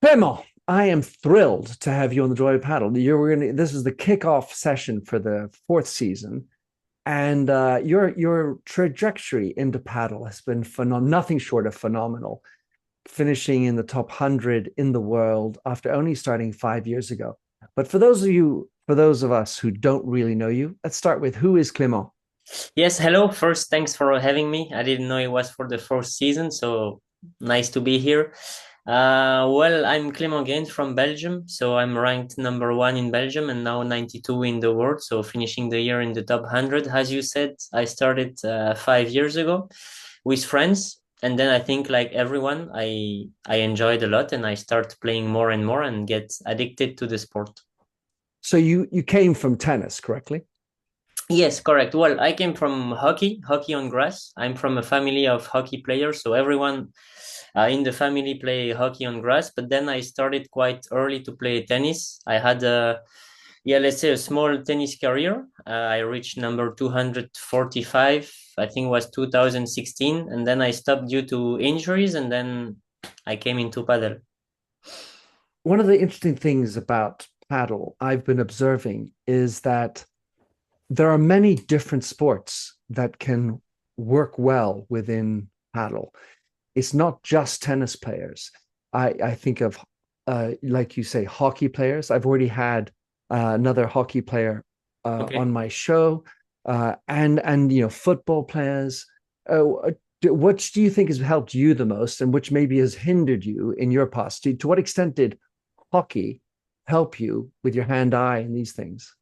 Clément, I am thrilled to have you on the Joy of Paddle. This is the kickoff session for the fourth season, and your trajectory into paddle has been nothing short of phenomenal. Finishing in the top 100 in the world after only starting 5 years ago. But for those of us who don't really know you, let's start with who is Clément? Yes, hello. First, thanks for having me. I didn't know it was for the fourth season, so nice to be here. Well, I'm Clément Geens from Belgium, so I'm ranked number one in Belgium and now 92 in the world, so finishing the year in the top 100. As you said, I started 5 years ago with friends, and then I think like everyone, I enjoyed a lot, and I start playing more and more and get addicted to the sport. So you came from tennis, correctly? Yes, correct. Well, I came from hockey on grass. I'm from a family of hockey players, so everyone in the family play hockey on grass. But then I started quite early to play tennis. I had let's say a small tennis career. I reached number 245, I think it was 2016, and then I stopped due to injuries, and then I came into paddle. One of the interesting things about paddle I've been observing is that there are many different sports that can work well within paddle. It's not just tennis players. I think of, like you say, hockey players. I've already had another hockey player on Okay. my show, and football players. Which do you think has helped you the most, and which maybe has hindered you in your past? To what extent did hockey help you with your hand-eye and these things?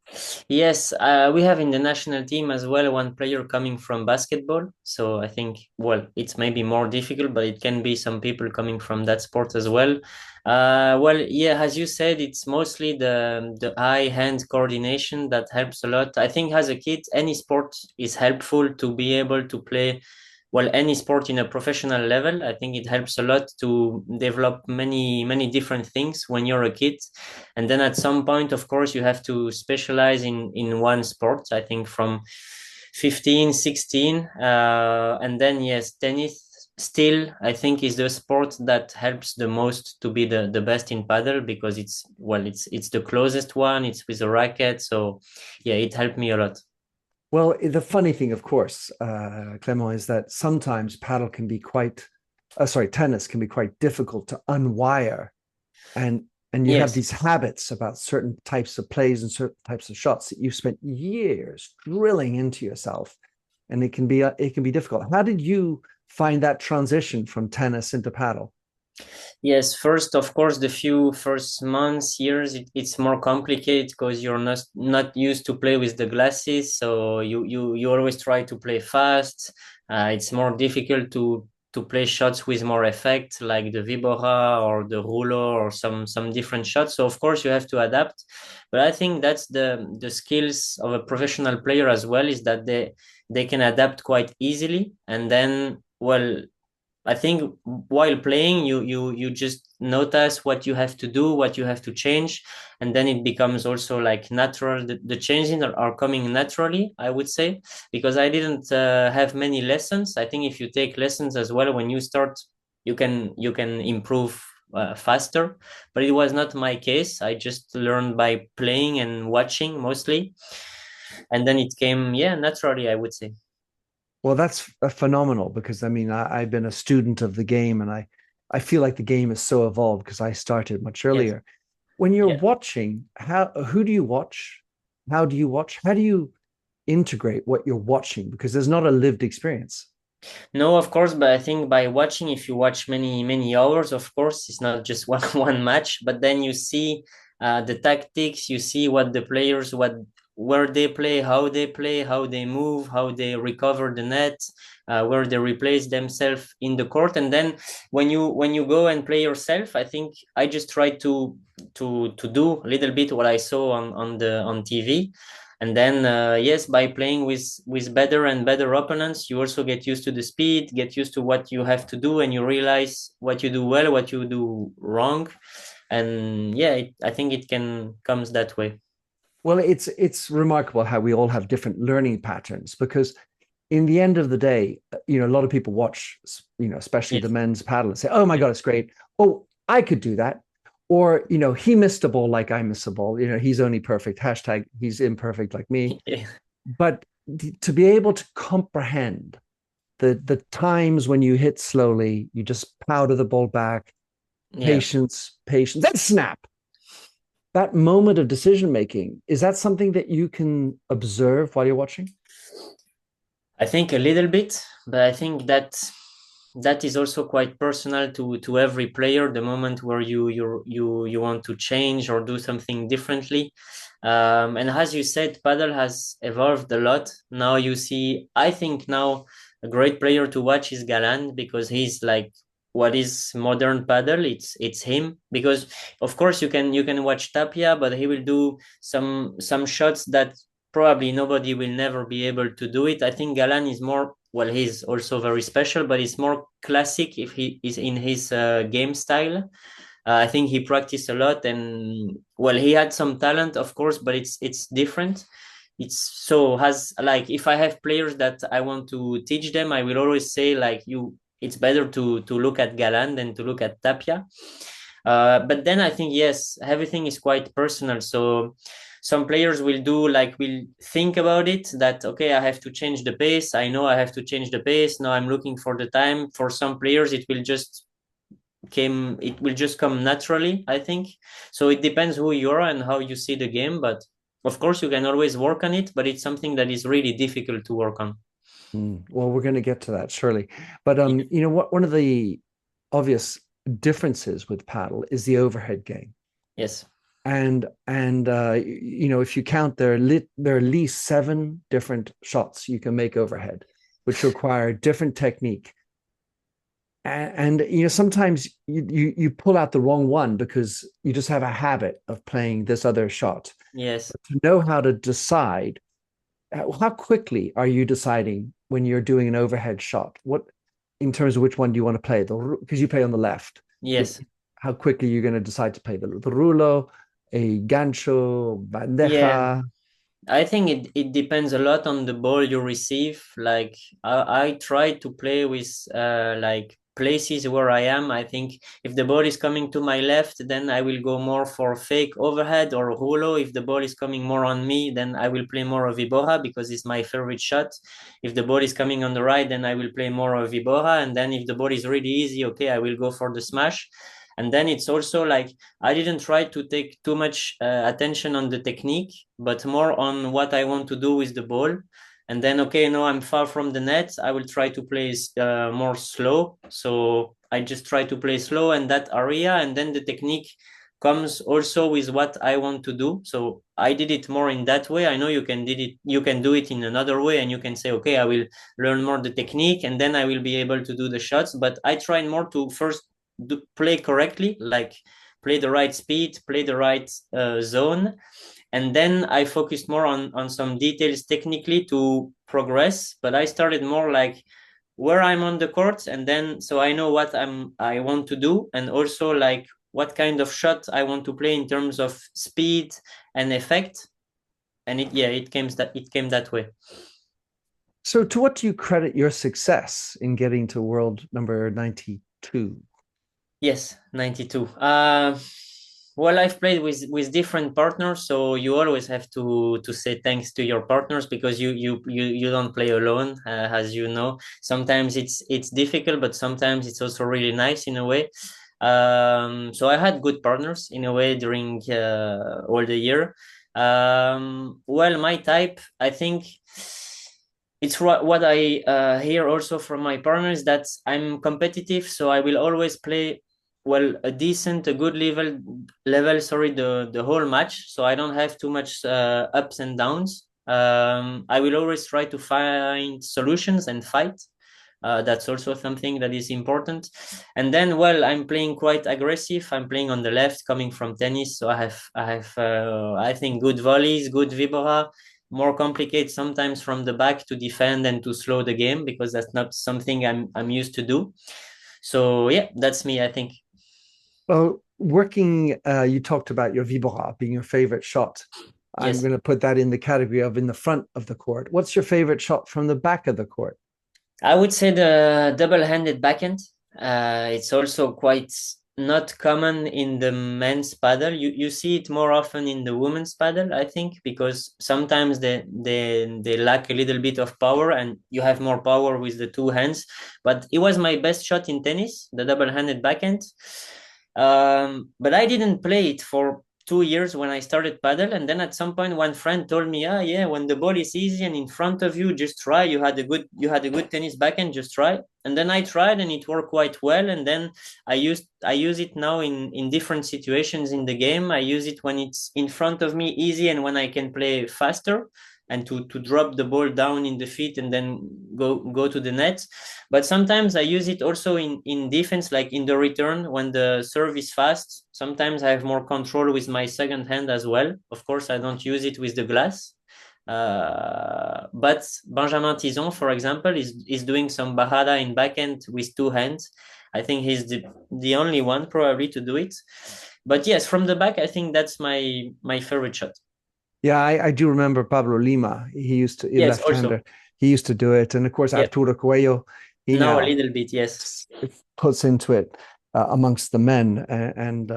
Yes, we have in the national team as well one player coming from basketball. So I think, well, it's maybe more difficult, but it can be some people coming from that sport as well. Well, yeah, as you said, it's mostly the eye-hand coordination that helps a lot. I think as a kid, any sport is helpful to be able to play well any sport in a professional level. I think it helps a lot to develop many different things when you're a kid, and then at some point of course you have to specialize in one sport. I think from 15, 16, and then yes, tennis still I think is the sport that helps the most to be the best in paddle, because it's the closest one, it's with a racket, so yeah, it helped me a lot. Well, the funny thing, of course, Clement, is that sometimes tennis can be quite difficult to unwire, and you have Yes. these habits about certain types of plays and certain types of shots that you've spent years drilling into yourself, and it can be difficult. How did you find that transition from tennis into paddle? Yes, first, of course, the few first months, years, it's more complicated because you're not used to play with the glasses. So you always try to play fast. It's more difficult to play shots with more effect, like the vibora or the rouleau or some different shots. So of course you have to adapt. But I think that's the skills of a professional player as well, is that they can adapt quite easily. And then, well, I think while playing, you just notice what you have to do, what you have to change, and then it becomes also like natural. The changing are coming naturally, I would say, because I didn't have many lessons. I think if you take lessons as well when you start, you can improve faster. But it was not my case. I just learned by playing and watching mostly, and then it came, yeah, naturally, I would say. Well, that's phenomenal because I mean I've been a student of the game, and I feel like the game is so evolved because I started much Yes. earlier. When you're Yeah. watching, who do you watch? How do you watch? How do you integrate what you're watching? Because there's not a lived experience. No, of course, but I think by watching, if you watch many hours, of course, it's not just one match, but then you see the tactics, you see what the players, what where they play, how they move, how they recover the net, where they replace themselves in the court, and then when you go and play yourself, I think I just try to do a little bit what I saw on TV. And then, yes, by playing with better and better opponents, you also get used to the speed, get used to what you have to do, and you realize what you do well, what you do wrong. And yeah, I think it can comes that way. Well, it's remarkable how we all have different learning patterns because in the end of the day, a lot of people watch, especially the Yes. men's paddle and say, "Oh my God, it's great. Oh, I could do that." or he missed a ball like I miss a ball. He's only perfect. Hashtag he's imperfect like me. Yeah. But to be able to comprehend the times when you hit slowly, you just powder the ball back, Yeah. patience, then snap. That moment of decision making, is that something that you can observe while you're watching? I think a little bit, but I think that is also quite personal to every player. The moment where you want to change or do something differently, and as you said, paddle has evolved a lot. Now you see, I think now a great player to watch is Galan, because he's like what is modern paddle. It's him, because of course you can watch Tapia, but he will do some shots that probably nobody will never be able to do it. I think Galan is more, well, he's also very special, but it's more classic if he is in his game style. I think he practiced a lot, and well, he had some talent, of course, but it's different. It's so has like if I have players that I want to teach them, I will always say like you. It's better to look at Galan than to look at Tapia. But then I think yes, everything is quite personal. So some players will think about it that okay, I have to change the pace. I know I have to change the pace. Now I'm looking for the time. For some players, it will just come naturally, I think. So it depends who you are and how you see the game. But of course, you can always work on it. But it's something that is really difficult to work on. Well, we're going to get to that surely. But Yeah. what one of the obvious differences with paddle is the overhead game. Yes. And if you count there are at least seven different shots you can make overhead, which require different technique. And sometimes you pull out the wrong one because you just have a habit of playing this other shot. Yes. But to know how to decide, how quickly are you deciding when you're doing an overhead shot? What in terms of which one do you want to play? Because you play on the left. Yes. How quickly you're going to decide to play the rulo, a gancho, Yeah. bandeja. I think it depends a lot on the ball you receive. Like I try to play with like places where I am. I think if the ball is coming to my left, then I will go more for fake overhead or holo. If the ball is coming more on me, then I will play more of Vibora because it's my favorite shot. If the ball is coming on the right, then I will play more of Vibora. And then if the ball is really easy, okay, I will go for the smash. And then it's also like I didn't try to take too much attention on the technique, but more on what I want to do with the ball. And then, okay, no, I'm far from the net. I will try to play more slow. So I just try to play slow in that area. And then the technique comes also with what I want to do. So I did it more in that way. I know you can do it in another way, and you can say, okay, I will learn more the technique and then I will be able to do the shots. But I try more to first play correctly, like play the right speed, play the right zone, and then I focused more on some details technically to progress. But I started more like where I'm on the court, and then so I know what I want to do, and also like what kind of shot I want to play in terms of speed and effect. And it came that way. So, to what do you credit your success in getting to world number 92? Yes, 92. Well, I've played with different partners, so you always have to say thanks to your partners because you don't play alone, as you know. Sometimes it's difficult, but sometimes it's also really nice in a way. So I had good partners in a way during all the year. Well, my type, I think it's what I hear also from my partners, that I'm competitive, so I will always play well a good level, sorry, the whole match, so I don't have too much ups and downs. I will always try to find solutions and fight. That's also something that is important. And then, well, I'm playing quite aggressive. I'm playing on the left, coming from tennis, so I think good volleys, good vibora. More complicated sometimes from the back to defend and to slow the game because that's not something I'm used to do. So yeah, that's me, I think. Well, you talked about your vibora being your favorite shot. I'm Yes. going to put that in the category of in the front of the court. What's your favorite shot from the back of the court? I would say the double-handed backhand. It's also quite not common in the men's paddle. You see it more often in the women's paddle, I think, because sometimes they lack a little bit of power and you have more power with the two hands. But it was my best shot in tennis, the double-handed backhand. But I didn't play it for 2 years when I started paddle, and then at some point one friend told me, ah, yeah, when the ball is easy and in front of you, just try. You had a good tennis backhand, just try. And then I tried and it worked quite well. And then I use it now in different situations in the game. I use it when it's in front of me easy and when I can play faster and to drop the ball down in the feet and then go to the net. But sometimes I use it also in defense, like in the return when the serve is fast. Sometimes I have more control with my second hand as well. Of course, I don't use it with the glass. But Benjamin Tison, for example, is doing some bajada in backhand with two hands. I think he's the only one probably to do it. But yes, from the back, I think that's my favorite shot. Yeah, I do remember Pablo Lima. He used to, a Yes, also. left-hander. He used to do it. And of course, Yeah. Arturo Coelho, he Now a now little bit, yes. puts into it amongst the men. And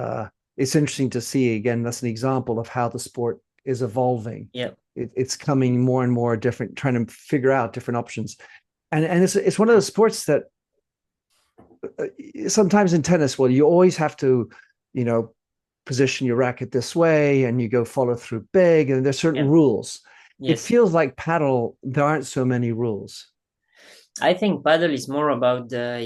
it's interesting to see, again, that's an example of how the sport is evolving. Yeah. It's coming more and more different, trying to figure out different options. And it's one of those sports that sometimes in tennis, well, you always have to, you know, position your racket this way and you go follow through big, and there's certain Yeah. rules. It Yes. feels like paddle, there aren't so many rules. I think paddle is more about the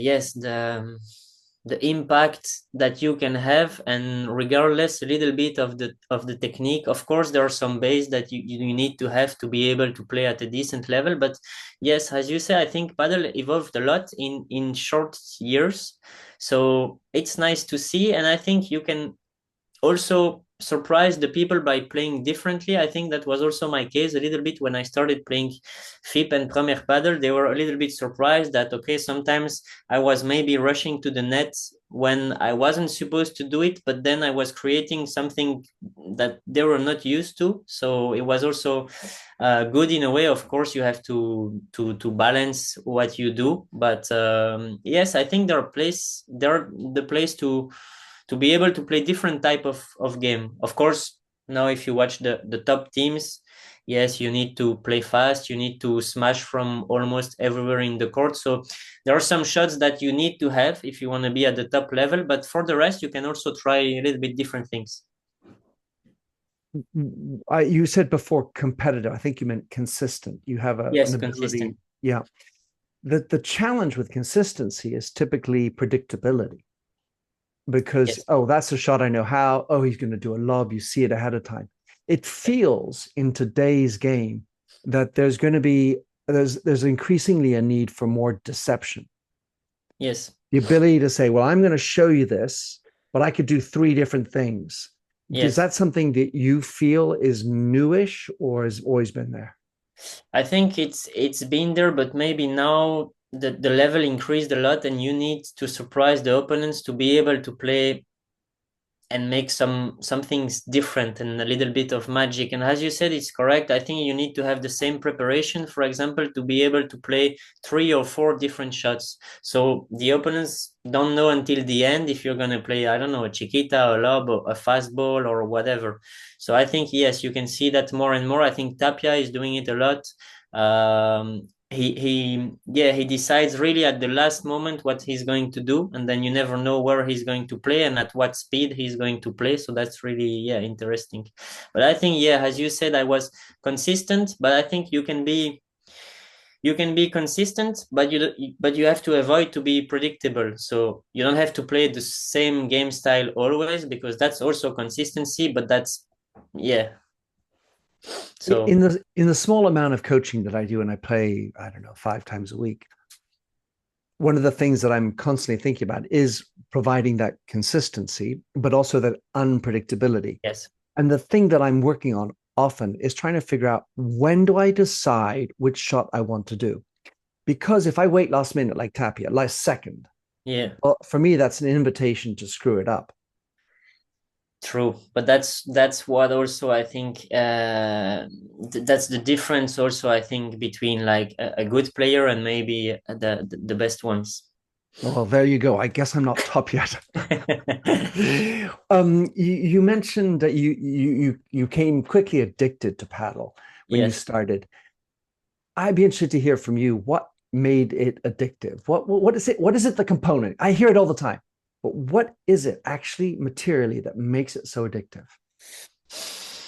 impact that you can have, and regardless a little bit of the technique. Of course, there are some base that you need to have to be able to play at a decent level. But yes, as you say, I think paddle evolved a lot in short years. So it's nice to see, and I think you can also surprise the people by playing differently. I think that was also my case a little bit when I started playing FIP and Premier Paddle. They were a little bit surprised that, okay, sometimes I was maybe rushing to the net when I wasn't supposed to do it, but then I was creating something that they were not used to. So it was also good in a way. Of course, you have to balance what you do, but yes, I think they're the place to be able to play different type of game. Of course, now if you watch the top teams, yes, you need to play fast, you need to smash from almost everywhere in the court. So there are some shots that you need to have if you want to be at the top level, but for the rest, you can also try a little bit different things. You said before competitive. I think you meant consistent. You have an Yes, ability. consistent. Yeah. The challenge with consistency is typically predictability, because Yes. oh, that's a shot I know how. Oh, he's going to do a lob. You see it ahead of time. It feels in today's game that there's increasingly a need for more deception. Yes. The ability to say, well, I'm going to show you this, but I could do three different things. Is Yes. that something that you feel is newish or has always been there? I think it's been there, but maybe now the level increased a lot and you need to surprise the opponents to be able to play and make some things different and a little bit of magic. And as you said, it's correct. I think you need to have the same preparation, for example, to be able to play 3 or 4 different shots. So the opponents don't know until the end if you're going to play, I don't know, a chiquita, a lob, or a fastball, or whatever. So I think, yes, you can see that more and more. I think Tapia is doing it a lot. He decides really at the last moment what he's going to do, and then you never know where he's going to play and at what speed he's going to play. So that's really interesting. But I think, as you said, I was consistent, but I think you can be consistent, but you have to avoid to be predictable. So you don't have to play the same game style always, because that's also consistency, but that's yeah. So In the small amount of coaching that I do, and I play, I don't know, 5 times a week, one of the things that I'm constantly thinking about is providing that consistency, but also that unpredictability. yes. And the thing that I'm working on often is trying to figure out, when do I decide which shot I want to do? Because if I wait last minute, like Tapia, last second, Yeah. well, for me, that's an invitation to screw it up. True, but that's what also I think that's the difference also I think between like a good player and maybe the best ones. Well, there you go. I guess I'm not top yet. You mentioned that you came quickly addicted to paddle when you Yes. started. I'd be interested to hear from you. What made it addictive? What is it? What is it? The component? I hear it all the time, but what is it actually materially that makes it so addictive?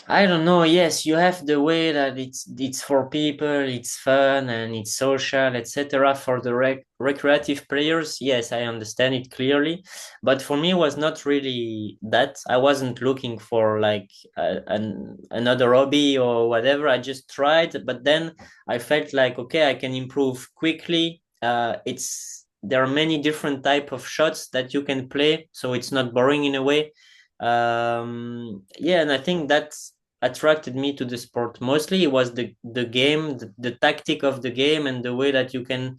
I don't know. Yes, you have the way that it's for people, it's fun and it's social, etc. For the recreative players, yes, I understand it clearly. But for me, it was not really that. I wasn't looking for like another hobby or whatever. I just tried, but then I felt like okay, I can improve quickly. It's there are many different type of shots that you can play, so it's not boring in a way. Yeah, and I think that's attracted me to the sport. Mostly it was the game, the tactic of the game and the way that you can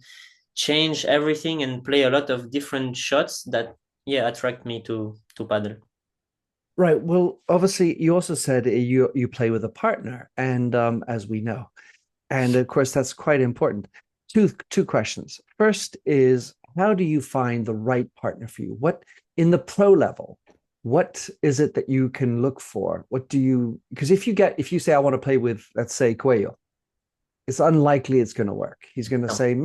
change everything and play a lot of different shots that yeah attract me to paddle. Right. Well, obviously, you also said you play with a partner, and as we know, and of course, that's quite important. Two questions. First is how do you find the right partner for you? What in the pro level, what is it that you can look for? What do you because if you say I want to play with, let's say, Cuello, it's unlikely it's going to work. He's going to No. say,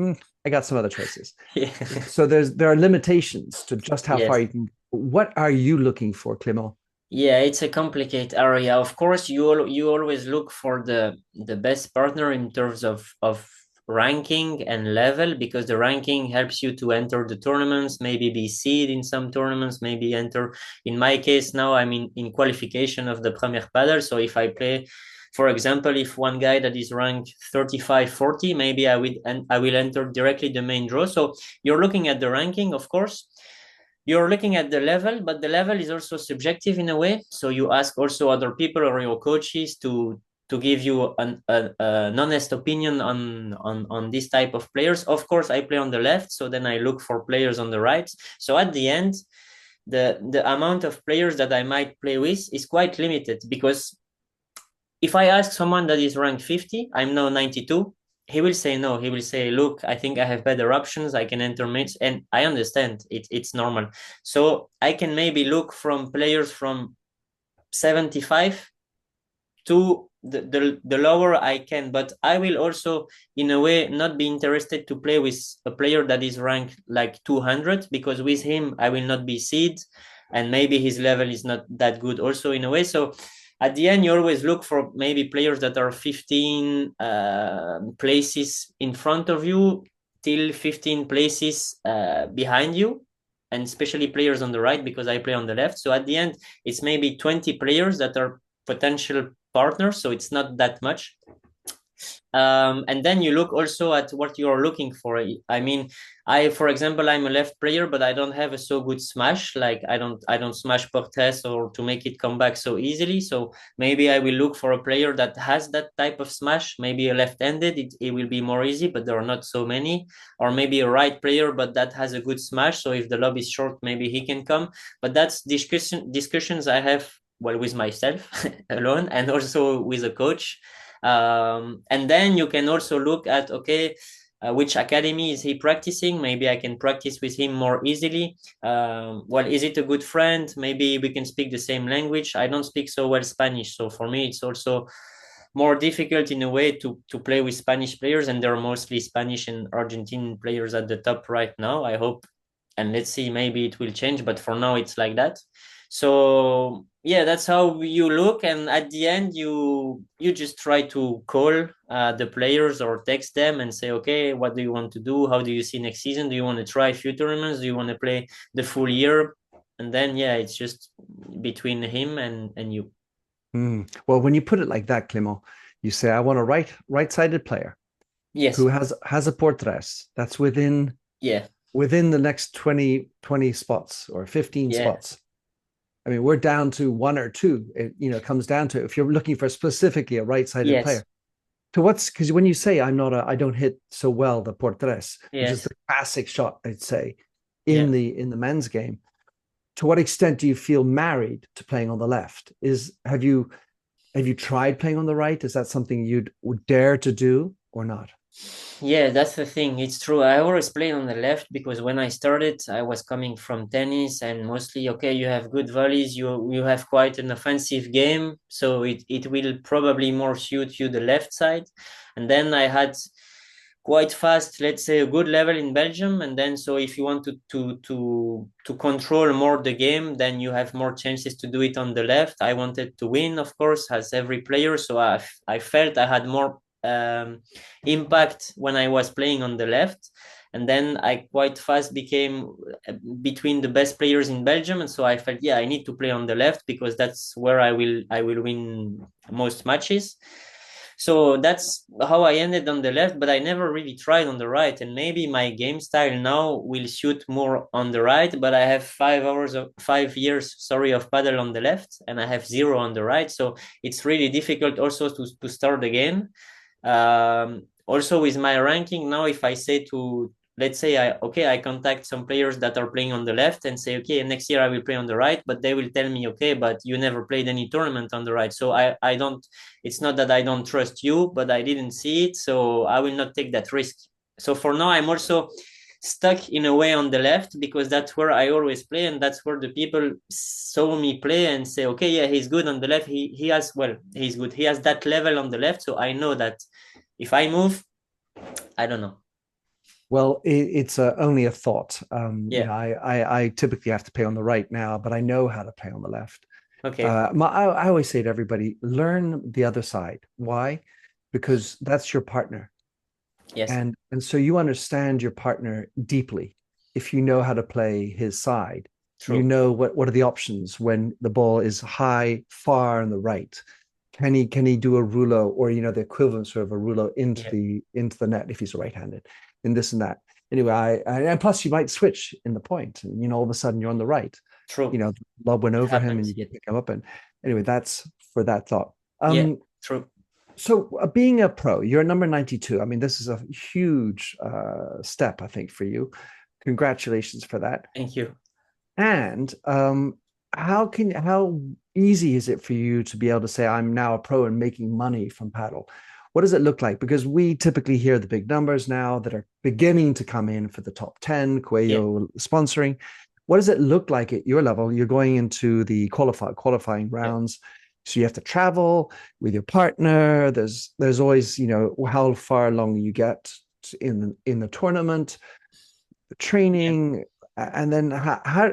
I got some other choices. Yeah. So there are limitations to just how far Yes. you can. What are you looking for, Clément? Yeah, it's a complicated area. Of course, you always look for the best partner in terms of ranking and level because the ranking helps you to enter the tournaments, maybe be seed in some tournaments, maybe enter. In my case now, I'm in qualification of the Premier Padel. So if I play, for example, if one guy that is ranked 35, 40, maybe I will enter directly the main draw. So you're looking at the ranking, of course you're looking at the level, but the level is also subjective in a way. So you ask also other people or your coaches to give you an honest opinion on this type of players. Of course, I play on the left, so then I look for players on the right. So at the end, the amount of players that I might play with is quite limited because if I ask someone that is ranked 50, I'm now 92, he will say no. He will say, look, I think I have better options. I can enter mates. And I understand it's normal. So I can maybe look from players from 75 to the lower I can. But I will also, in a way, not be interested to play with a player that is ranked like 200 because with him, I will not be seed. And maybe his level is not that good also in a way. So at the end, you always look for maybe players that are 15 places in front of you till 15 places behind you, and especially players on the right because I play on the left. So at the end, it's maybe 20 players that are potential partners. So it's not that much. And then you look also at what you are looking for. I mean, for example, I'm a left player, but I don't have a so good smash. Like I don't smash portes or to make it come back so easily. So maybe I will look for a player that has that type of smash. Maybe a left-handed, it will be more easy, but there are not so many. Or maybe a right player, but that has a good smash. So if the lob is short, maybe he can come. But that's discussions I have well with myself alone and also with a coach. And then you can also look at okay, which academy is he practicing? Maybe I can practice with him more easily. Well, is it a good friend? Maybe we can speak the same language. I don't speak so well Spanish, so for me it's also more difficult in a way to play with Spanish players, and there are mostly Spanish and Argentine players at the top right now. I hope, and let's see, maybe it will change, but for now it's like that. So yeah, that's how you look, and at the end you just try to call the players or text them and say, okay, what do you want to do? How do you see next season? Do you want to try a few tournaments? Do you want to play the full year? And then yeah, it's just between him and you. Well, when you put it like that, Clément, you say I want a right-sided player who Yes. has a portres that's Yeah. within the next 20 spots or 15 Yeah. spots. I mean, we're down to one or two. It comes down to if you're looking for specifically a right-sided Yes. player. To what's because when you say I don't hit so well the portres, which is Yes. the classic shot, I'd say, Yeah. in the men's game. To what extent do you feel married to playing on the left? Have you tried playing on the right? Is that something you'd would dare to do or not? Yeah, that's the thing. It's true. I always played on the left because when I started, I was coming from tennis and mostly, okay, you have good volleys, you have quite an offensive game, so it will probably more suit you the left side. And then I had quite fast, let's say, a good level in Belgium. And then so if you want to control more the game, then you have more chances to do it on the left. I wanted to win, of course, as every player. So I felt I had more impact when I was playing on the left. And then I quite fast became between the best players in Belgium. And so I felt, yeah, I need to play on the left because that's where I will win most matches. So that's how I ended on the left, but I never really tried on the right. And maybe my game style now will suit more on the right, but I have 5 years, sorry, of paddle on the left, and I have zero on the right. So it's really difficult also to start again. Also with my ranking now, if I say to, let's say I contact some players that are playing on the left and say, okay, next year I will play on the right, but they will tell me, okay, but you never played any tournament on the right. So I don't, it's not that I don't trust you, but I didn't see it, so I will not take that risk. So for now, I'm also stuck in a way on the left because that's where I always play, and that's where the people saw me play and say, okay, yeah, he's good on the left. He has, well, he's good. He has that level on the left, so I know that if I move, I don't know. Well, it's only a thought. Yeah. I typically have to play on the right now, but I know how to play on the left. Okay. I always say to everybody, learn the other side. Why? Because that's your partner. Yes. And so you understand your partner deeply. If you know how to play his side, you True. know what are the options when the ball is high, far on the right. Can he do a rouleau or the equivalent sort of a rouleau Yeah. into the net if he's right-handed, in this and that. Anyway, and plus you might switch in the point, and all of a sudden you're on the right. True. Lob went It over him and you happens. get to come up. And anyway, that's for that thought. Yeah. Um, True. so being a pro, you're number 92. I mean, this is a huge step, I think, for you. Congratulations for that. Thank you. And how easy is it for you to be able to say, I'm now a pro and making money from paddle? What does it look like? Because we typically hear the big numbers now that are beginning to come in for the top 10, Yeah. Cuello sponsoring. What does it look like at your level? You're going into the qualifying Yeah. rounds. So you have to travel with your partner. There's always, how far along you get in the tournament, the Yeah. training, and then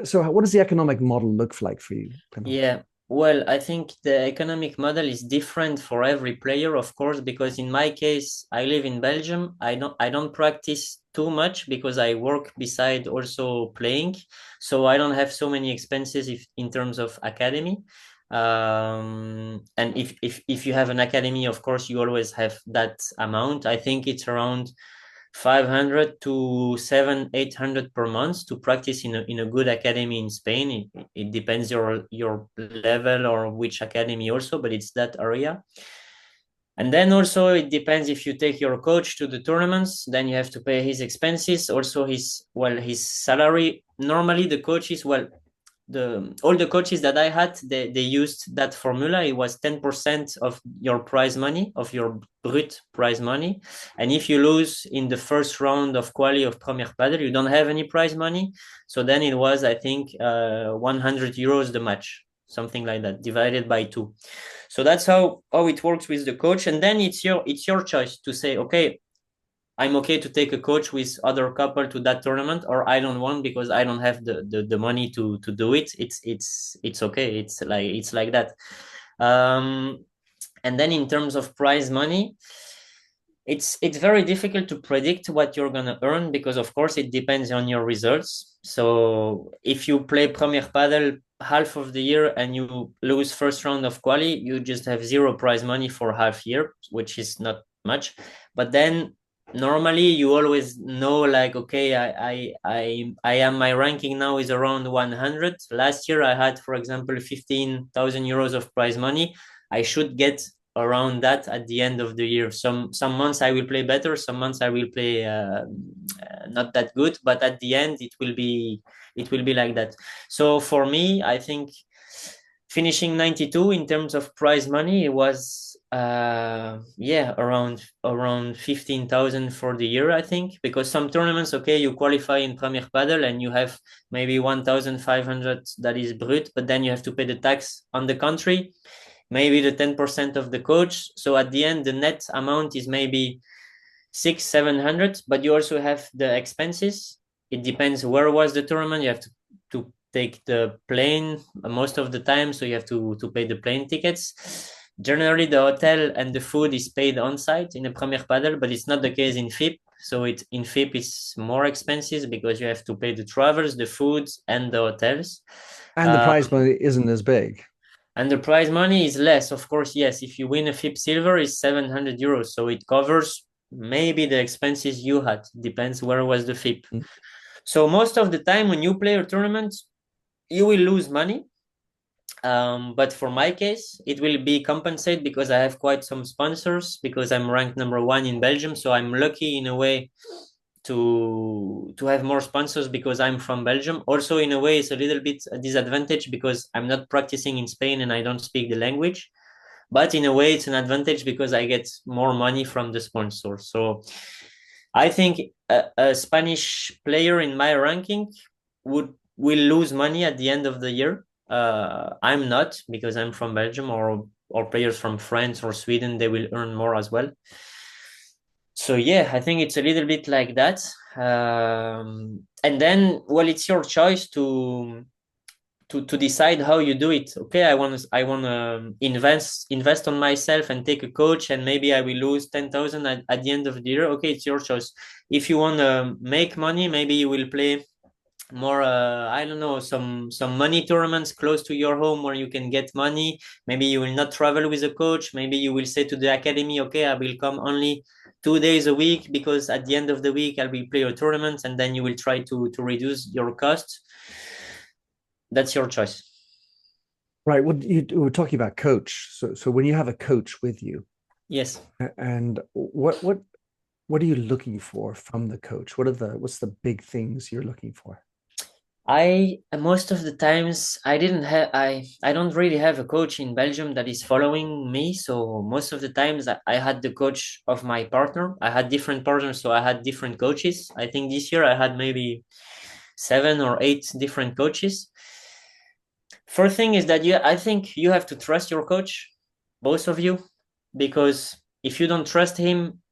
so what does the economic model look like for you, Clément? Yeah, well, I think the economic model is different for every player, of course, because in my case, I live in Belgium. I don't practice too much because I work beside also playing, so I don't have so many expenses if in terms of academy. And if you have an academy, of course, you always have that amount. I think it's around 500 to 800 per month to practice in a good academy in Spain. It depends your level or which academy also, but it's that area. And then also it depends if you take your coach to the tournaments, then you have to pay his expenses, also his salary. Normally the coaches, well, the all the coaches that I had, they used that formula. It was 10% of your prize money, of your brut prize money. And if you lose in the first round of quali of Premier Padel, you don't have any prize money. So then it was, I think, 100 euros the match, something like that, divided by two. So that's how it works with the coach. And then it's your choice to say, okay, I'm okay to take a coach with other couple to that tournament, or I don't want because I don't have the money to do it. It's okay. It's like that. Um, and then in terms of prize money, it's very difficult to predict what you're gonna earn because of course it depends on your results. So if you play Premier Padel half of the year and you lose first round of quali, you just have zero prize money for half year, which is not much. But then normally you always know, like, okay, I am, my ranking now is around 100. Last year I had, for example, 15,000 euros of prize money. I should get around that at the end of the year. Some months I will play better, some months I will play not that good, but at the end it will be like that. So for me, I think finishing 92 in terms of prize money, it was Yeah, around 15,000 for the year, I think, because some tournaments, okay, you qualify in Premier Padel and you have maybe 1,500 that is brut, but then you have to pay the tax on the country, maybe the 10% of the coach. So at the end, the net amount is maybe 600-700, but you also have the expenses. It depends where was the tournament. You have to take the plane most of the time, so you have to pay the plane tickets. Generally, the hotel and the food is paid on site in a Premier Padel, but it's not the case in FIP. So in FIP it's more expensive because you have to pay the travels, the foods, and the hotels. And the Uh, prize money isn't as big. and the prize money is less, of course. Yes, if you win a FIP silver, is 700 euros, so it covers maybe the expenses you had. Depends where was the FIP. Mm. So most of the time when you play a tournament, you will lose money. But for my case, it will be compensated because I have quite some sponsors because I'm ranked #1 in Belgium. So I'm lucky in a way to have more sponsors because I'm from Belgium. Also, in a way, it's a little bit a disadvantage because I'm not practicing in Spain and I don't speak the language. But in a way, it's an advantage because I get more money from the sponsor. So I think a Spanish player in my ranking will lose money at the end of the year. I'm not because I'm from Belgium, or players from France or Sweden, they will earn more as well. So yeah, I think it's a little bit like that. And then, well, it's your choice to decide how you do it. Okay, I want to invest on myself and take a coach, and maybe I will lose 10,000 at the end of the year. Okay, it's your choice. If you want to make money, maybe you will play more I don't know, some money tournaments close to your home where you can get money. Maybe you will not travel with a coach. Maybe you will say to the academy, okay, I will come only 2 days a week because at the end of the week I will play a tournament, and then you will try to reduce your costs. That's your choice. Right. Well, you were talking about coach. So when you have a coach with you, Yes. and what are you looking for from the coach? What's the big things you're looking for? I most of the times I don't really have a coach in Belgium that is following me. So most of the times I had the coach of my partner. I had different partners, so I had different coaches. I think this year I had maybe 7 or 8 different coaches. First thing is that I think you have to trust your coach, both of you, because if you don't trust him,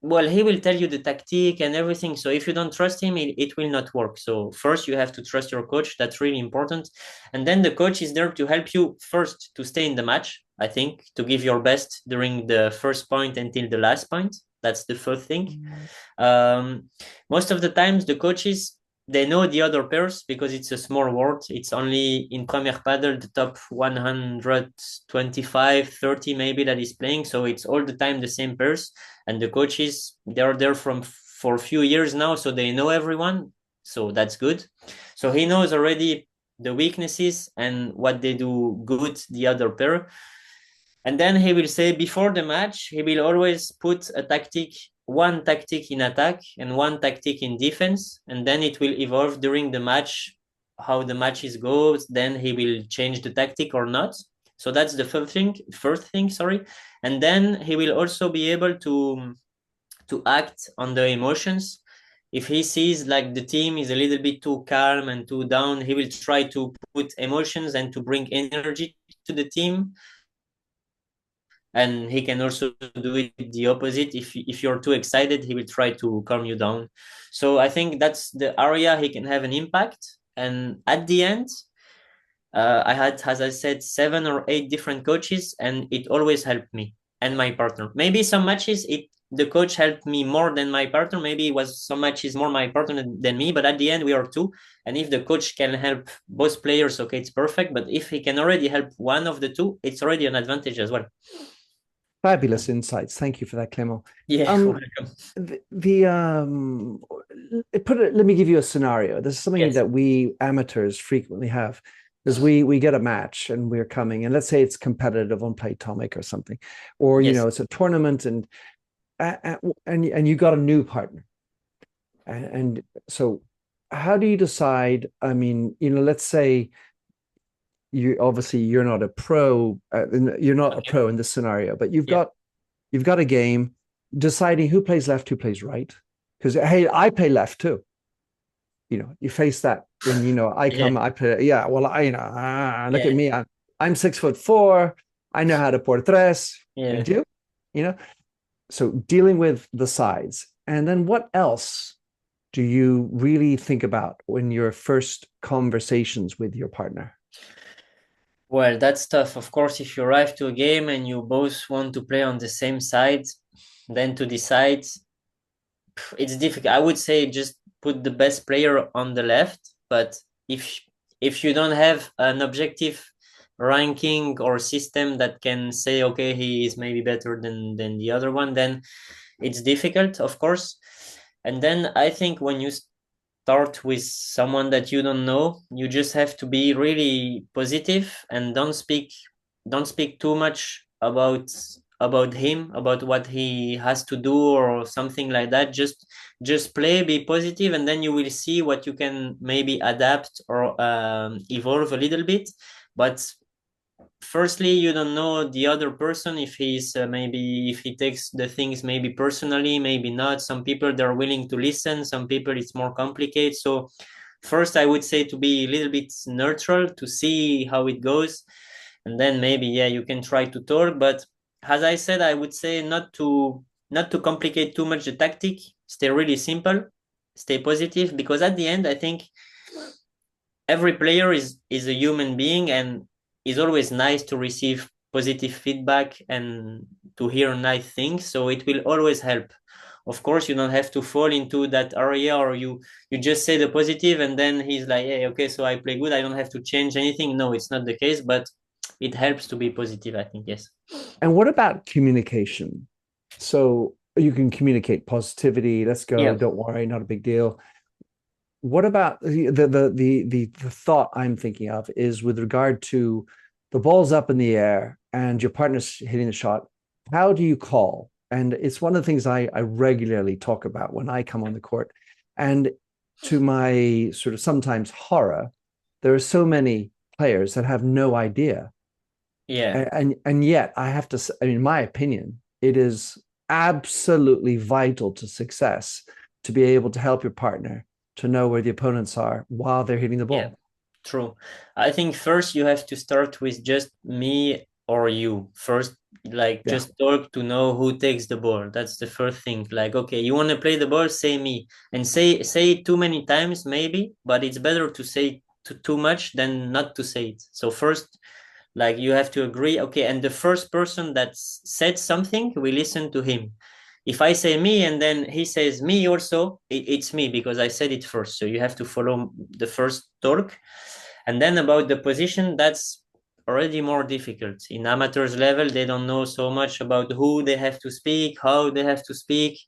well, he will tell you the tactic and everything. So if you don't trust him, it will not work. So first you have to trust your coach. That's really important. And then the coach is there to help you first to stay in the match, I think, to give your best during the first point until the last point. That's the first thing. Most of the times the coaches, they know the other pairs because it's a small world. It's only in Premier Padel, the top 125, 30 maybe that is playing. So it's all the time the same pairs. And the coaches, they're there for a few years now, so they know everyone. So that's good. So he knows already the weaknesses and what they do good, the other pair. And then he will say before the match, he will always put one tactic in attack and one tactic in defense. And then it will evolve during the match, how the matches goes. Then he will change the tactic or not. So that's the first thing, sorry. And then he will also be able to act on the emotions. If he sees like the team is a little bit too calm and too down, he will try to put emotions and to bring energy to the team. And he can also do it the opposite. If you're too excited, he will try to calm you down. So I think that's the area he can have an impact. And at the end, I had, as I said, 7 or 8 different coaches, and it always helped me and my partner. Maybe some matches the coach helped me more than my partner. Maybe it was some matches more my partner than me, but at the end we are two. And if the coach can help both players, okay, it's perfect. But if he can already help one of the two, it's already an advantage as well. Fabulous insights. Thank you for that, Clément. Yeah, Um, welcome. Let me give you a scenario. This is something Yes, that we amateurs frequently have. Is we get a match and we're coming, and let's say it's competitive on Playtomic or something, or yes. it's a tournament, and you got a new partner, and so how do you decide? I mean, let's say you obviously you're not a pro, you're not a Okay. pro in this scenario, but Yeah. you've got a game deciding who plays left, who plays right. Because hey, I play left too. You face that when I Yeah. come, I play. Yeah, well, look at Yeah. me. I'm 6'4". I know how to por tres. Yeah. And you, you know. So dealing with the sides, and then what else do you really think about when your first conversations with your partner? Well, that's tough. Of course, if you arrive to a game and you both want to play on the same side, then to decide, it's difficult. I would say just put the best player on the left, but if if you don't have an objective ranking or system that can say, okay, he is maybe better than the other one, then it's difficult, of course. And then I think when you start with someone that you don't know, you just have to be really positive and don't speak too much about him, about what he has to do or something like that. Just play, be positive, and then you will see what you can maybe adapt or evolve a little bit. But firstly, you don't know the other person, if he's maybe if he takes the things maybe personally, maybe not. Some people, they're willing to listen, some people it's more complicated. So first I would say to be a little bit neutral, to see how it goes, and then maybe, yeah, you can try to talk. But as I said, I would say not to complicate too much the tactic. Stay really simple, stay positive, because at the end I think every player is a human being, and it's always nice to receive positive feedback and to hear nice things, so it will always help. Of course, you don't have to fall into that area, or you just say the positive and then he's like, hey, okay, so I play good, I don't have to change anything. No, it's not the case, but it helps to be positive, I think. Yes. And what about communication? So you can communicate positivity. Let's go. Yeah. Don't worry, not a big deal. What about the thought I'm thinking of is with regard to the ball's up in the air and your partner's hitting the shot. How do you call? And it's one of the things I regularly talk about when I come on the court. And to my sort of sometimes horror, there are so many players that have no idea. Yeah. And yet I have to, I mean, in my opinion, it is absolutely vital to success to be able to help your partner to know where the opponents are while they're hitting the Yeah. ball. True. I think first you have to start with just me or you. First, like, Yeah. just talk to know who takes the ball. That's the first thing. Like, okay, you want to play the ball, say me. And say it too many times, maybe, but it's better to say too much than not to say it. So first, like, you have to agree, okay, and the first person that said something, we listen to him. If I say me and then he says me also, it's me because I said it first. So you have to follow the first talk. And then about the position, that's already more difficult. In amateurs level, they don't know so much about who they have to speak, how they have to speak.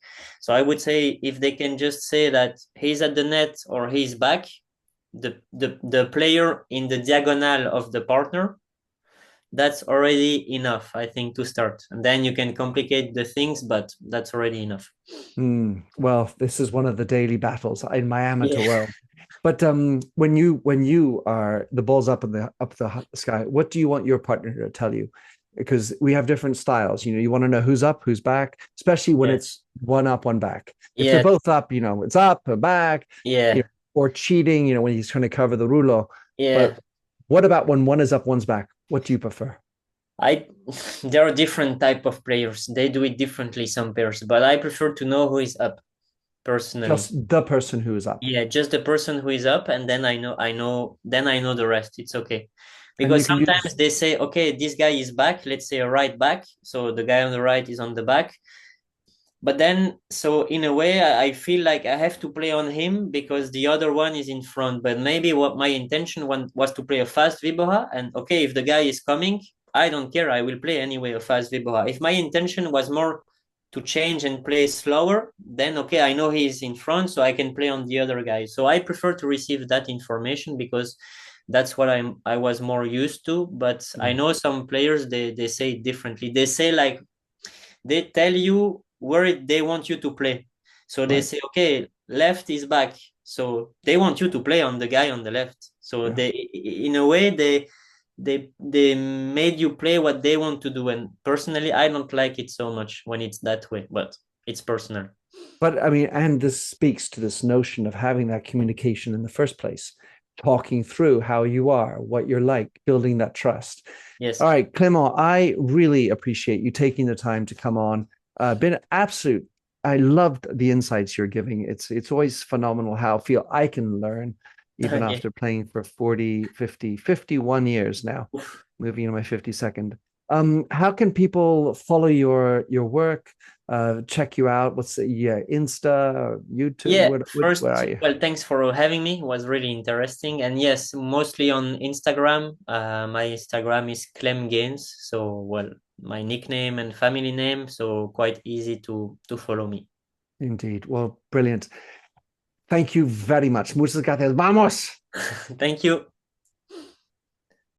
So I would say if they can just say that he's at the net or he's back, the player in the diagonal of the partner, that's already enough, I think, to start. And then you can complicate the things, but that's already enough. Well, this is one of the daily battles in my amateur Yeah. world. But when you are the ball's up the sky, what do you want your partner to tell you? Because we have different styles. You want to know who's up, who's back, especially when Yeah. it's one up, one back. If they're Yeah. both up, it's up and back, Yeah. or cheating, when he's trying to cover the rulo. Yeah. But what about when one is up, one's back? What do you prefer? I There are different type of players. They do it differently, some pairs, but I prefer to know who is up personally. Just the person who is up. Yeah, just the person who is up, and then then I know the rest. It's okay. And Because you can sometimes use they say, okay, this guy is back, let's say a right back. So the guy on the right is on the back. But then, so in a way, I feel like I have to play on him because the other one is in front. But maybe what my intention was to play a fast Viboha. And okay, if the guy is coming, I don't care. I will play anyway a fast Viboha. If my intention was more to change and play slower, then okay, I know he's in front, so I can play on the other guy. So I prefer to receive that information because that's what I was more used to. But I know some players, they say it differently. They say, like, they tell you where they want you to play. So they right. say, okay, left is back. So they want you to play on the guy on the left. So Yeah. they, in a way, they made you play what they want to do, and personally I don't like it so much when it's that way, but it's personal. But I mean, and this speaks to this notion of having that communication in the first place, talking through how you are, what you're like, building that trust. Yes. All right, Clément, I really appreciate you taking the time to come on. Been absolute. I loved the insights you're giving. It's always phenomenal how I feel I can learn, even Okay. after playing for 40, 50, 51 years now, moving into my 52nd. How can people follow your work? Check you out? What's the, yeah, Insta, YouTube? Yeah, Where are first, you? well, thanks for having me. It was really interesting. And yes, mostly on Instagram. My Instagram is Clem Geens. So, well, my nickname and family name. So quite easy to follow me. Indeed. Well, brilliant. Thank you very much. Muchas gracias. Vamos. Thank you.